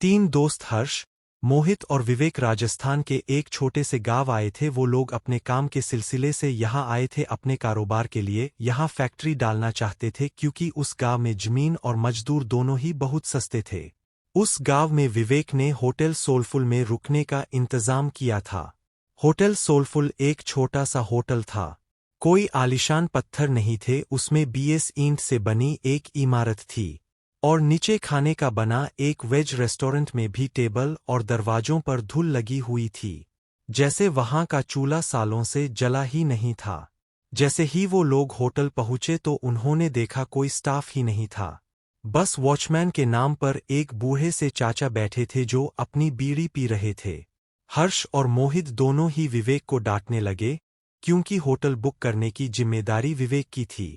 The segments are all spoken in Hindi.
तीन दोस्त हर्ष, मोहित और विवेक राजस्थान के एक छोटे से गांव आए थे। वो लोग अपने काम के सिलसिले से यहाँ आए थे, अपने कारोबार के लिए यहाँ फैक्ट्री डालना चाहते थे क्योंकि उस गांव में जमीन और मजदूर दोनों ही बहुत सस्ते थे। उस गांव में विवेक ने होटल सोलफुल में रुकने का इंतजाम किया था। होटल सोलफुल एक छोटा सा होटल था। कोई आलीशान पत्थर नहीं थे, उसमें बीएस ईंट से बनी एक इमारत थी और नीचे खाने का बना एक वेज रेस्टोरेंट में भी टेबल और दरवाजों पर धूल लगी हुई थी, जैसे वहां का चूल्हा सालों से जला ही नहीं था। जैसे ही वो लोग होटल पहुंचे तो उन्होंने देखा कोई स्टाफ ही नहीं था। बस वॉचमैन के नाम पर एक बूढ़े से चाचा बैठे थे जो अपनी बीड़ी पी रहे थे। हर्ष और मोहित दोनों ही विवेक को डांटने लगे क्योंकि होटल बुक करने की जिम्मेदारी विवेक की थी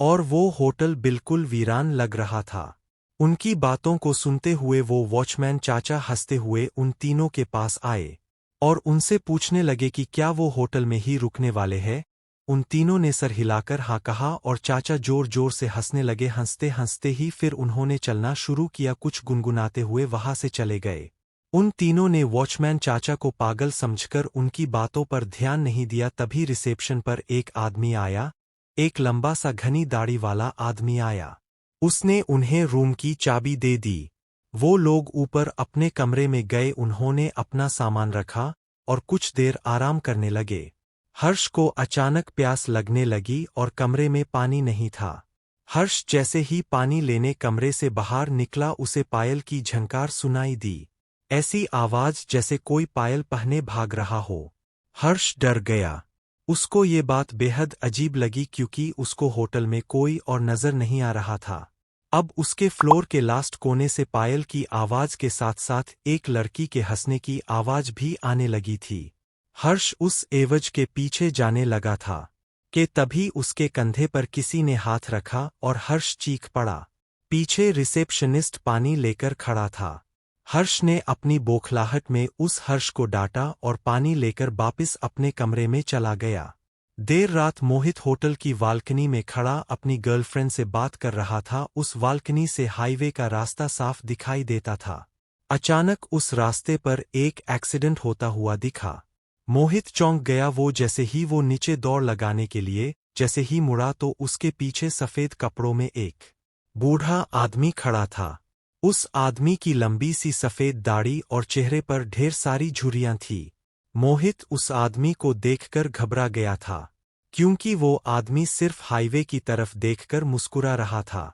और वो होटल बिल्कुल वीरान लग रहा था। उनकी बातों को सुनते हुए वो वॉचमैन चाचा हंसते हुए उन तीनों के पास आए और उनसे पूछने लगे कि क्या वो होटल में ही रुकने वाले हैं। उन तीनों ने सर हिलाकर हाँ कहा और चाचा जोर जोर से हंसने लगे। हंसते हंसते ही फिर उन्होंने चलना शुरू किया, कुछ गुनगुनाते हुए वहां से चले गए। उन तीनों ने वॉचमैन चाचा को पागल समझकर उनकी बातों पर ध्यान नहीं दिया। तभी रिसेप्शन पर एक आदमी आया, एक लंबा सा घनी दाढ़ी वाला आदमी आया। उसने उन्हें रूम की चाबी दे दी। वो लोग ऊपर अपने कमरे में गए, उन्होंने अपना सामान रखा और कुछ देर आराम करने लगे। हर्ष को अचानक प्यास लगने लगी और कमरे में पानी नहीं था। हर्ष जैसे ही पानी लेने कमरे से बाहर निकला, उसे पायल की झंकार सुनाई दी, ऐसी आवाज जैसे कोई पायल पहने भाग रहा हो। हर्ष डर गया। उसको ये बात बेहद अजीब लगी क्योंकि उसको होटल में कोई और नजर नहीं आ रहा था। अब उसके फ्लोर के लास्ट कोने से पायल की आवाज के साथ साथ एक लड़की के हंसने की आवाज भी आने लगी थी। हर्ष उस एवज के पीछे जाने लगा था कि तभी उसके कंधे पर किसी ने हाथ रखा और हर्ष चीख पड़ा। पीछे रिसेप्शनिस्ट पानी लेकर खड़ा था। हर्ष ने अपनी बौखलाहट में उस हर्ष को डांटा और पानी लेकर वापस अपने कमरे में चला गया। देर रात मोहित होटल की बालकनी में खड़ा अपनी गर्लफ्रेंड से बात कर रहा था। उस बालकनी से हाईवे का रास्ता साफ दिखाई देता था। अचानक उस रास्ते पर एक एक्सीडेंट होता हुआ दिखा। मोहित चौंक गया। वो जैसे ही वो नीचे दौड़ लगाने के लिए जैसे ही मुड़ा तो उसके पीछे सफेद कपड़ों में एक बूढ़ा आदमी खड़ा था। उस आदमी की लंबी सी सफेद दाढ़ी और चेहरे पर ढेर सारी झुर्रियां थी। मोहित उस आदमी को देखकर घबरा गया था क्योंकि वो आदमी सिर्फ हाईवे की तरफ देखकर मुस्कुरा रहा था।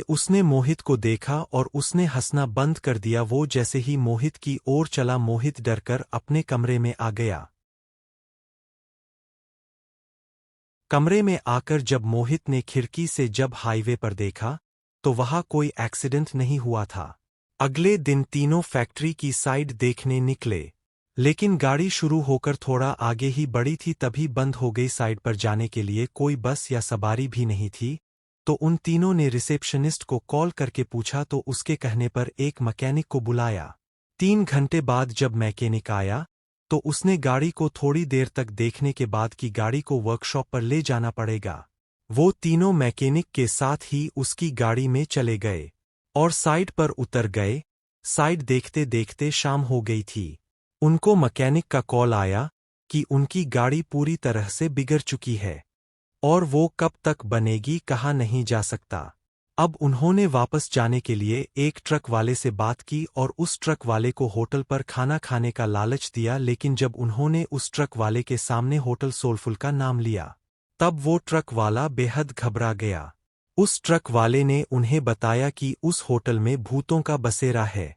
उसने मोहित को देखा और उसने हंसना बंद कर दिया। वो जैसे ही मोहित की ओर चला, मोहित डरकर अपने कमरे में आ गया। कमरे में आकर जब मोहित ने खिड़की से जब हाईवे पर देखा तो वहां कोई एक्सीडेंट नहीं हुआ था। अगले दिन तीनों फैक्ट्री की साइड देखने निकले, लेकिन गाड़ी शुरू होकर थोड़ा आगे ही बढ़ी थी तभी बंद हो गई। साइड पर जाने के लिए कोई बस या सवारी भी नहीं थी। तो उन तीनों ने रिसेप्शनिस्ट को कॉल करके पूछा तो उसके कहने पर एक मैकेनिक को बुलाया। 3 घंटे बाद जब मैकेनिक आया तो उसने गाड़ी को थोड़ी देर तक देखने के बाद की गाड़ी को वर्कशॉप पर ले जाना पड़ेगा। वो तीनों मैकेनिक के साथ ही उसकी गाड़ी में चले गए और साइड पर उतर गए। साइड देखते देखते शाम हो गई थी। उनको मैकेनिक का कॉल आया कि उनकी गाड़ी पूरी तरह से बिगड़ चुकी है और वो कब तक बनेगी कहा नहीं जा सकता। अब उन्होंने वापस जाने के लिए एक ट्रक वाले से बात की और उस ट्रक वाले को होटल पर खाना खाने का लालच दिया, लेकिन जब उन्होंने उस ट्रक वाले के सामने होटल सोलफुल का नाम लिया तब वो ट्रक वाला बेहद घबरा गया। उस ट्रक वाले ने उन्हें बताया कि उस होटल में भूतों का बसेरा है।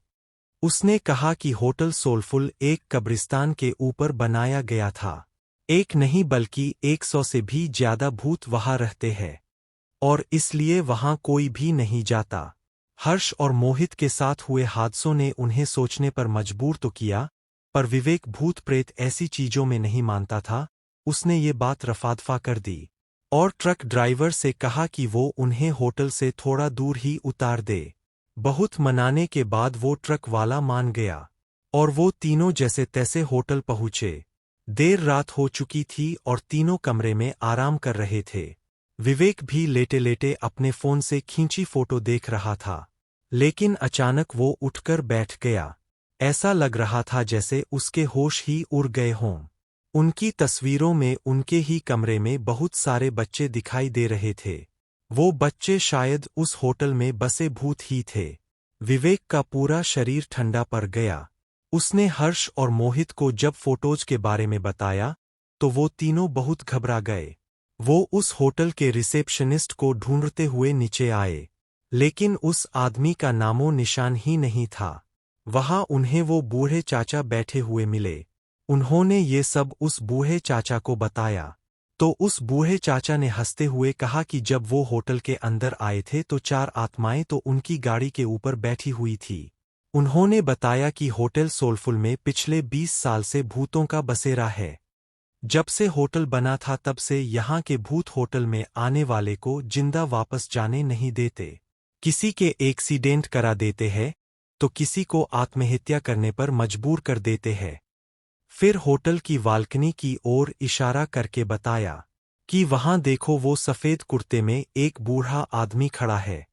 उसने कहा कि होटल सोलफुल एक कब्रिस्तान के ऊपर बनाया गया था। एक नहीं बल्कि 100 से भी ज्यादा भूत वहां रहते हैं और इसलिए वहां कोई भी नहीं जाता। हर्ष और मोहित के साथ हुए हादसों ने उन्हें सोचने पर मजबूर तो किया, पर विवेक भूत प्रेत ऐसी चीजों में नहीं मानता था। उसने ये बात रफादफा कर दी और ट्रक ड्राइवर से कहा कि वो उन्हें होटल से थोड़ा दूर ही उतार दे। बहुत मनाने के बाद वो ट्रक वाला मान गया और वो तीनों जैसे तैसे होटल पहुंचे। देर रात हो चुकी थी और तीनों कमरे में आराम कर रहे थे। विवेक भी लेटे लेटे अपने फोन से खींची फोटो देख रहा था। लेकिन अचानक वो उठकर बैठ गया। ऐसा लग रहा था जैसे उसके होश ही उड़ गए हों। उनकी तस्वीरों में उनके ही कमरे में बहुत सारे बच्चे दिखाई दे रहे थे। वो बच्चे शायद उस होटल में बसे भूत ही थे। विवेक का पूरा शरीर ठंडा पड़ गया। उसने हर्ष और मोहित को जब फोटोज के बारे में बताया तो वो तीनों बहुत घबरा गए। वो उस होटल के रिसेप्शनिस्ट को ढूंढते हुए नीचे आए, लेकिन उस आदमी का नामो निशान ही नहीं था। वहां उन्हें वो बूढ़े चाचा बैठे हुए मिले। उन्होंने ये सब उस बूढ़े चाचा को बताया। तो उस बूढ़े चाचा ने हंसते हुए कहा कि जब वो होटल के अंदर आए थे तो 4 आत्माएं तो उनकी गाड़ी के ऊपर बैठी हुई थी। उन्होंने बताया कि होटल सोलफुल में पिछले 20 साल से भूतों का बसेरा है। जब से होटल बना था तब से यहाँ के भूत होटल में आने वाले को जिंदा वापस जाने नहीं देते। किसी के एक्सीडेंट करा देते हैं तो किसी को आत्महत्या करने पर मजबूर कर देते हैं। फिर होटल की बालकनी की ओर इशारा करके बताया कि वहां देखो, वो सफेद कुर्ते में एक बूढ़ा आदमी खड़ा है।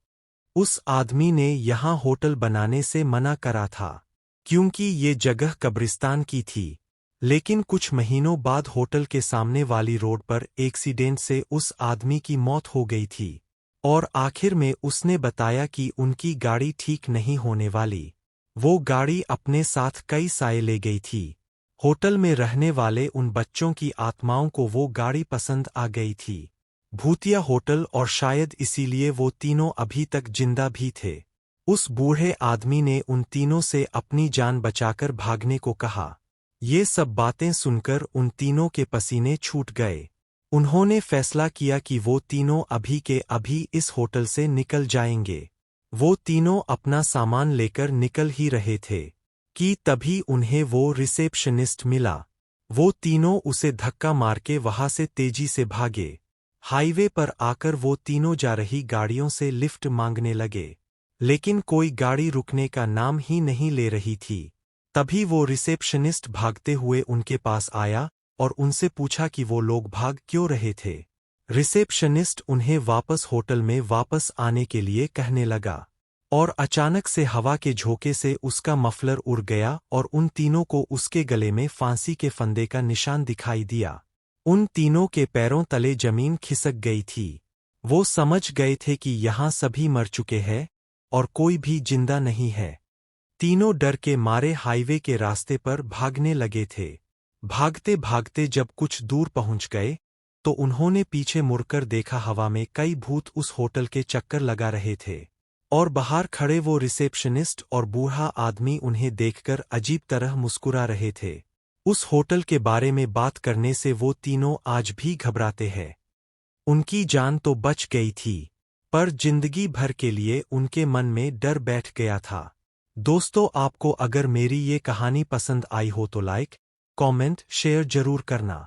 उस आदमी ने यहाँ होटल बनाने से मना करा था, क्योंकि ये जगह कब्रिस्तान की थी। लेकिन कुछ महीनों बाद होटल के सामने वाली रोड पर एक्सीडेंट से उस आदमी की मौत हो गई थी। और आखिर में उसने बताया कि उनकी गाड़ी ठीक नहीं होने वाली। वो गाड़ी अपने साथ कई साए ले गई थी। होटल में रहने वाले उन बच्चों की आत्माओं को वो गाड़ी पसंद आ गई थी। भूतिया होटल, और शायद इसीलिए वो तीनों अभी तक जिंदा भी थे। उस बूढ़े आदमी ने उन तीनों से अपनी जान बचाकर भागने को कहा। ये सब बातें सुनकर उन तीनों के पसीने छूट गए। उन्होंने फैसला किया कि वो तीनों अभी के अभी इस होटल से निकल जाएंगे। वो तीनों अपना सामान लेकर निकल ही रहे थे कि तभी उन्हें वो रिसेप्शनिस्ट मिला। वो तीनों उसे धक्का मार के वहां से तेजी से भागे। हाईवे पर आकर वो तीनों जा रही गाड़ियों से लिफ्ट मांगने लगे, लेकिन कोई गाड़ी रुकने का नाम ही नहीं ले रही थी। तभी वो रिसेप्शनिस्ट भागते हुए उनके पास आया और उनसे पूछा कि वो लोग भाग क्यों रहे थे। रिसेप्शनिस्ट उन्हें वापस होटल में वापस आने के लिए कहने लगा, और अचानक से हवा के झोंके से उसका मफलर उड़ गया और उन तीनों को उसके गले में फांसी के फंदे का निशान दिखाई दिया। उन तीनों के पैरों तले जमीन खिसक गई थी। वो समझ गए थे कि यहाँ सभी मर चुके हैं और कोई भी जिंदा नहीं है। तीनों डर के मारे हाईवे के रास्ते पर भागने लगे थे। भागते भागते जब कुछ दूर पहुंच गए तो उन्होंने पीछे मुड़कर देखा, हवा में कई भूत उस होटल के चक्कर लगा रहे थे। और बाहर खड़े वो रिसेप्शनिस्ट और बूढ़ा आदमी उन्हें देखकर अजीब तरह मुस्कुरा रहे थे। उस होटल के बारे में बात करने से वो तीनों आज भी घबराते हैं। उनकी जान तो बच गई थी, पर जिंदगी भर के लिए उनके मन में डर बैठ गया था। दोस्तों, आपको अगर मेरी ये कहानी पसंद आई हो तो लाइक, कमेंट, शेयर जरूर करना।